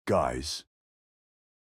Guys,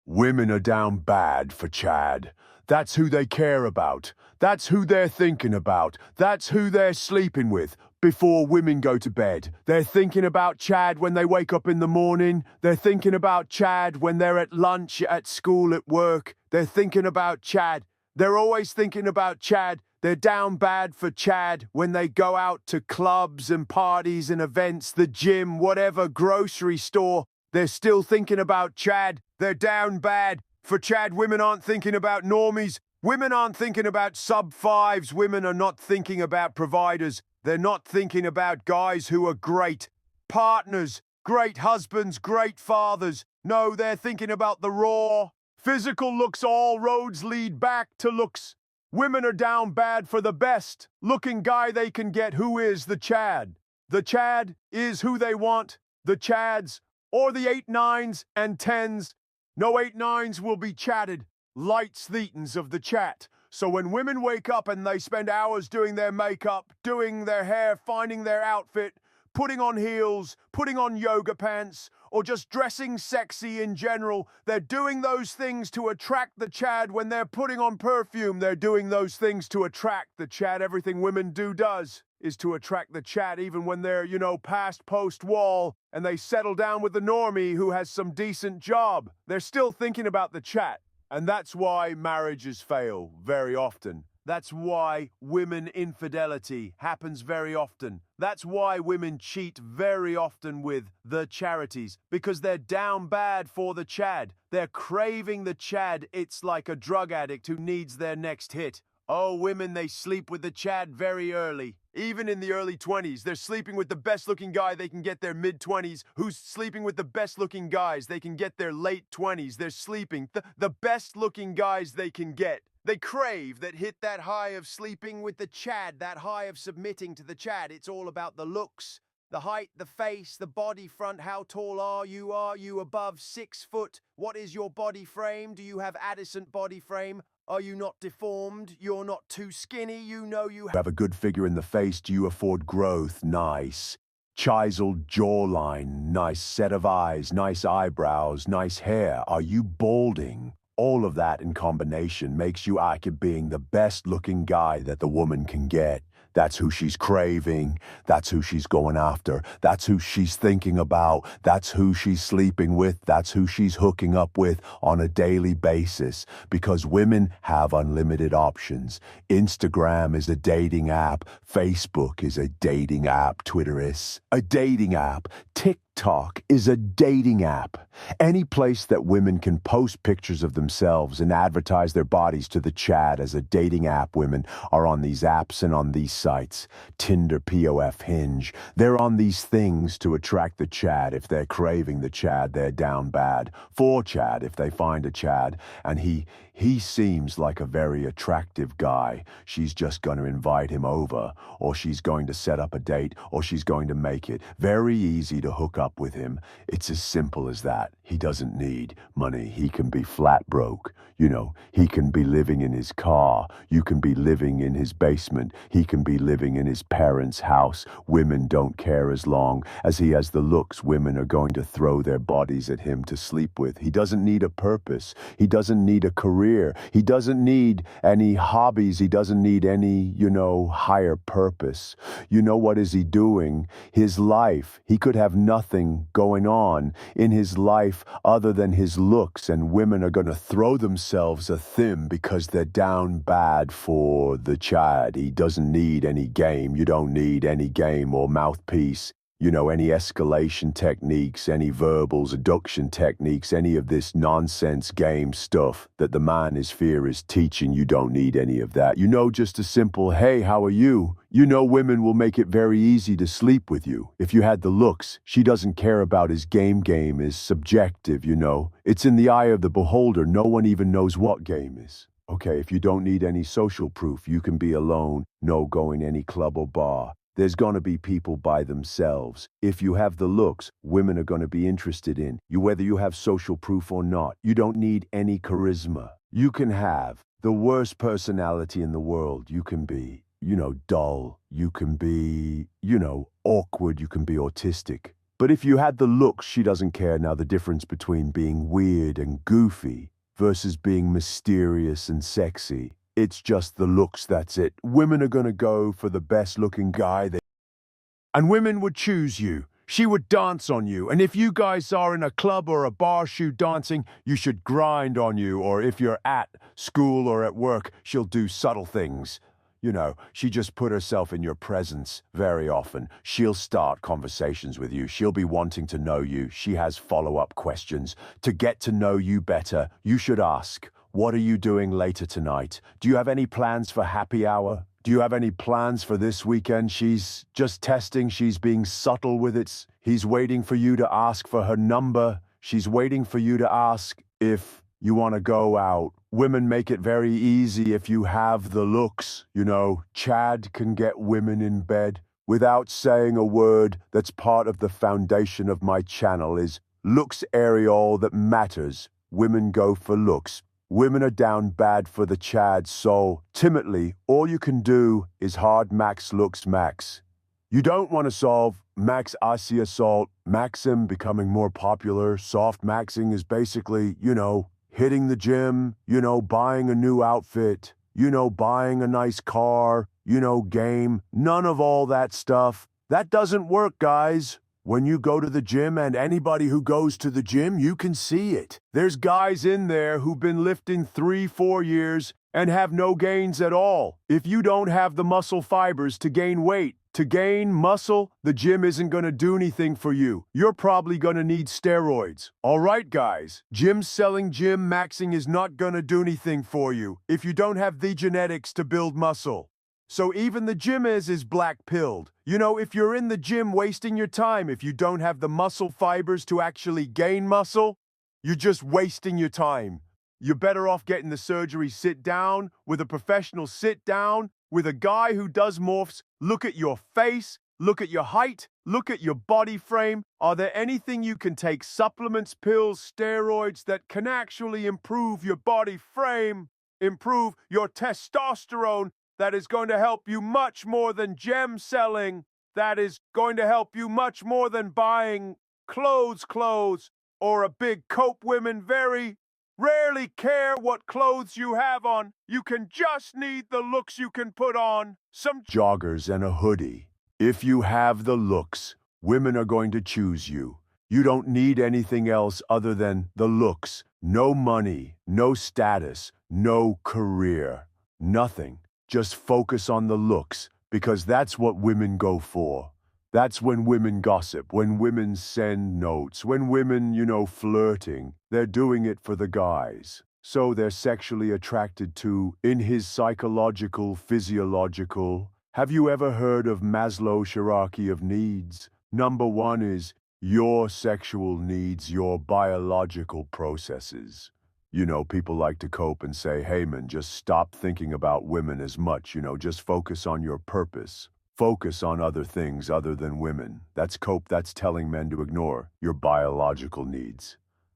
women are down bad for Chad. That's who they care about. That's who they're thinking about. That's who they're sleeping with before women go to bed. They're thinking about Chad when they wake up in the morning. They're thinking about Chad when they're at lunch, at school, at work. They're thinking about Chad. They're always thinking about Chad. They're down bad for Chad when they go out to clubs and parties and events, the gym, whatever, grocery store. They're still thinking about Chad. They're down bad for Chad. Women aren't thinking about normies. Women aren't thinking about sub-5s. Women are not thinking about providers. They're not thinking about guys who are great partners, great husbands, great fathers. No, they're thinking about the raw, physical looks. All roads lead back to looks. Women are down bad for the best looking guy they can get, who is the Chad. The Chad is who they want. The Chads, or the 8, 9s, and 10s. No 8, 9s will be chatted. Lights thetans of the chat. So when women wake up and they spend hours doing their makeup, doing their hair, finding their outfit, putting on heels, putting on yoga pants, or just dressing sexy in general, they're doing those things to attract the Chad. When they're putting on perfume, they're doing those things to attract the Chad. Everything women does is to attract the Chad, even when they're, past post-wall and they settle down with the normie who has some decent job. They're still thinking about the Chat. And that's why marriages fail very often. That's why women infidelity happens very often. That's why women cheat very often with the charities, because they're down bad for the Chad. They're craving the Chad. It's like a drug addict who needs their next hit. Oh, women, they sleep with the Chad very early. Even in the early 20s, they're sleeping with the best-looking guy they can get their mid-20s, who's sleeping with the best-looking guys they can get their late 20s. They're sleeping the best-looking guys they can get. They crave that hit, that high of sleeping with the Chad, that high of submitting to the Chad. It's all about the looks, the height, the face, the body front. How tall are you? Are you above 6 foot? What is your body frame? Do you have Addison body frame? Are you not deformed? You're not too skinny? You have a good figure in the face. Do you afford growth? Nice. Chiseled jawline, nice set of eyes, nice eyebrows, nice hair. Are you balding? All of that in combination makes you Ike being the best looking guy that the woman can get. That's who she's craving. That's who she's going after. That's who she's thinking about. That's who she's sleeping with. That's who she's hooking up with on a daily basis. Because women have unlimited options. Instagram is a dating app. Facebook is a dating app. Twitter is a dating app. TikTok is a dating app. Any place that women can post pictures of themselves and advertise their bodies to the Chad as a dating app. Women are on these apps and on these sites. Tinder, POF, Hinge. They're on these things to attract the Chad. If they're craving the Chad, they're down bad for Chad. If they find a Chad and he seems like a very attractive guy, she's just going to invite him over, or she's going to set up a date, or she's going to make it very easy to hook up with him. It's as simple as that. He doesn't need money. He can be flat broke. He can be living in his car. You can be living in his basement. He can be living in his parents' house. Women don't care as long as he has the looks. Women are going to throw their bodies at him to sleep with. He doesn't need a purpose. He doesn't need a career. He doesn't need any hobbies. He doesn't need any, higher purpose. What is he doing? His life. He could have nothing going on in his life other than his looks, and women are going to throw themselves a thim because they're down bad for the Chad. He doesn't need any game. You don't need any game or mouthpiece. Any escalation techniques, any verbal seduction techniques, any of this nonsense game stuff that the man is fear is teaching. You don't need any of that. Just a simple, hey, how are you? Women will make it very easy to sleep with you. If you had the looks, she doesn't care about his game. Game is subjective, It's in the eye of the beholder. No one even knows what game is. Okay, if you don't need any social proof, you can be alone, no going any club or bar. There's going to be people by themselves. If you have the looks, women are going to be interested in you, whether you have social proof or not. You don't need any charisma. You can have the worst personality in the world. You can be, dull. You can be, awkward. You can be autistic. But if you had the looks, she doesn't care. Now, the difference between being weird and goofy versus being mysterious and sexy, it's just the looks, that's it. Women are gonna go for the best looking guy, and women would choose you. She would dance on you, and if you guys are in a club or a bar shoe dancing, you should grind on you, or if you're at school or at work, she'll do subtle things. You know, she just put herself in your presence very often. She'll start conversations with you. She'll be wanting to know you. She has follow-up questions. To get to know you better, you should ask, what are you doing later tonight? Do you have any plans for happy hour? Do you have any plans for this weekend? She's just testing. She's being subtle with it. He's waiting for you to ask for her number. She's waiting for you to ask if you want to go out. Women make it very easy if you have the looks. You know, Chad can get women in bed without saying a word. That's part of the foundation of my channel is looks all that matters. Women go for looks. Women are down bad for the Chad, so timidly, all you can do is hard max looks max. You don't want to solve max Aussie assault, Maxim becoming more popular. Soft maxing is basically, you know, hitting the gym, you know, buying a new outfit, you know, buying a nice car, you know, game. None of all that stuff. That doesn't work, guys. When you go to the gym, and anybody who goes to the gym, you can see it. There's guys in there who've been lifting 3-4 years and have no gains at all. If you don't have the muscle fibers to gain weight, to gain muscle, the gym isn't going to do anything for you. You're probably going to need steroids. All right, guys, gym maxing is not going to do anything for you if you don't have the genetics to build muscle. So even the gym is black-pilled. You know, if you're in the gym wasting your time, if you don't have the muscle fibers to actually gain muscle, you're just wasting your time. You're better off getting the surgery. Sit down with a professional, sit down with a guy who does morphs. Look at your face, look at your height, look at your body frame. Are there anything you can take, supplements, pills, steroids, that can actually improve your body frame, improve your testosterone? That is going to help you much more than gem selling. That is going to help you much more than buying clothes, or a big coat. Women very rarely care what clothes you have on. You can just need the looks you can put on. Some joggers and a hoodie. If you have the looks, women are going to choose you. You don't need anything else other than the looks. No money, no status, no career, nothing. Just focus on the looks, because that's what women go for. That's when women gossip, when women send notes, when women, you know, flirting. They're doing it for the guys. So they're sexually attracted to, in his psychological, physiological. Have you ever heard of Maslow's hierarchy of needs? Number 1 is your sexual needs, your biological processes. You know, people like to cope and say, hey man, just stop thinking about women as much, you know, just focus on your purpose. Focus on other things other than women. That's cope, that's telling men to ignore your biological needs.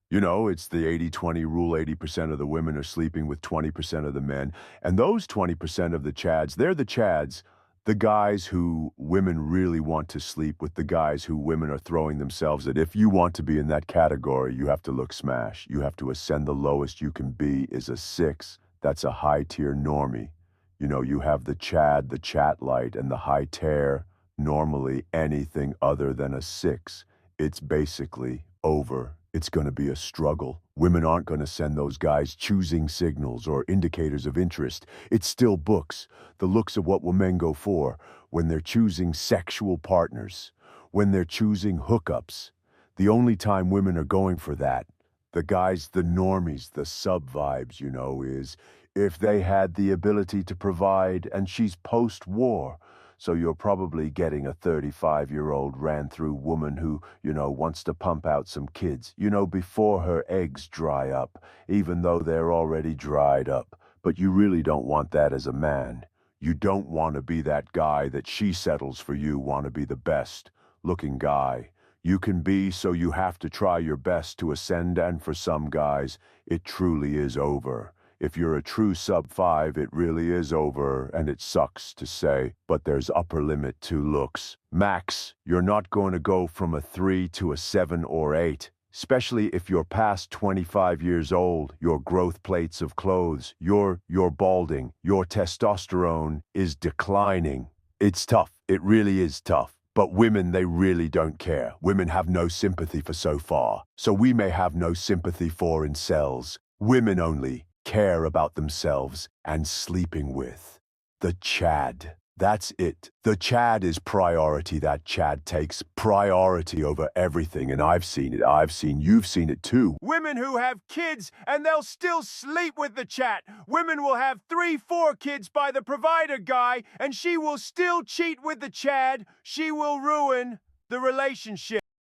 You know, it's the 80-20 rule. 80% of the women are sleeping with 20% of the men. And those 20% of the Chads, they're the Chads, the guys who women really want to sleep with, the guys who women are throwing themselves at. If you want to be in that category, you have to look smash. You have to ascend. The lowest you can be is a 6. That's a high-tier normie. You know, you have the Chad, the chat light, and the high tier. Normally, anything other than a 6, it's basically over. It's going to be a struggle. Women aren't going to send those guys choosing signals or indicators of interest. It's still books, the looks of what will men go for when they're choosing sexual partners, when they're choosing hookups. The only time women are going for that, the guys, the normies, the sub-vibes, you know, is if they had the ability to provide, and she's post-war. So you're probably getting a 35-year-old ran-through woman who, you know, wants to pump out some kids, you know, before her eggs dry up, even though they're already dried up. But you really don't want that as a man. You don't want to be that guy that she settles for. You want to be the best-looking guy you can be, so you have to try your best to ascend, and for some guys, it truly is over. If you're a true sub-5, it really is over, and it sucks to say, but there's upper limit to looks. Max, you're not going to go from a 3 to a 7 or 8. Especially if you're past 25 years old, your growth plates of clothes, you're balding, your testosterone is declining. It's tough. It really is tough. But women, they really don't care. Women have no sympathy for so far. So we may have no sympathy for incels. Women only care about themselves and sleeping with the Chad. That's it. The Chad is priority. That Chad takes priority over everything, and I've seen it. You've seen it too. Women who have kids and they'll still sleep with the Chad. Women will have 3, 4 kids by the provider guy, and she will still cheat with the Chad. She will ruin the relationship.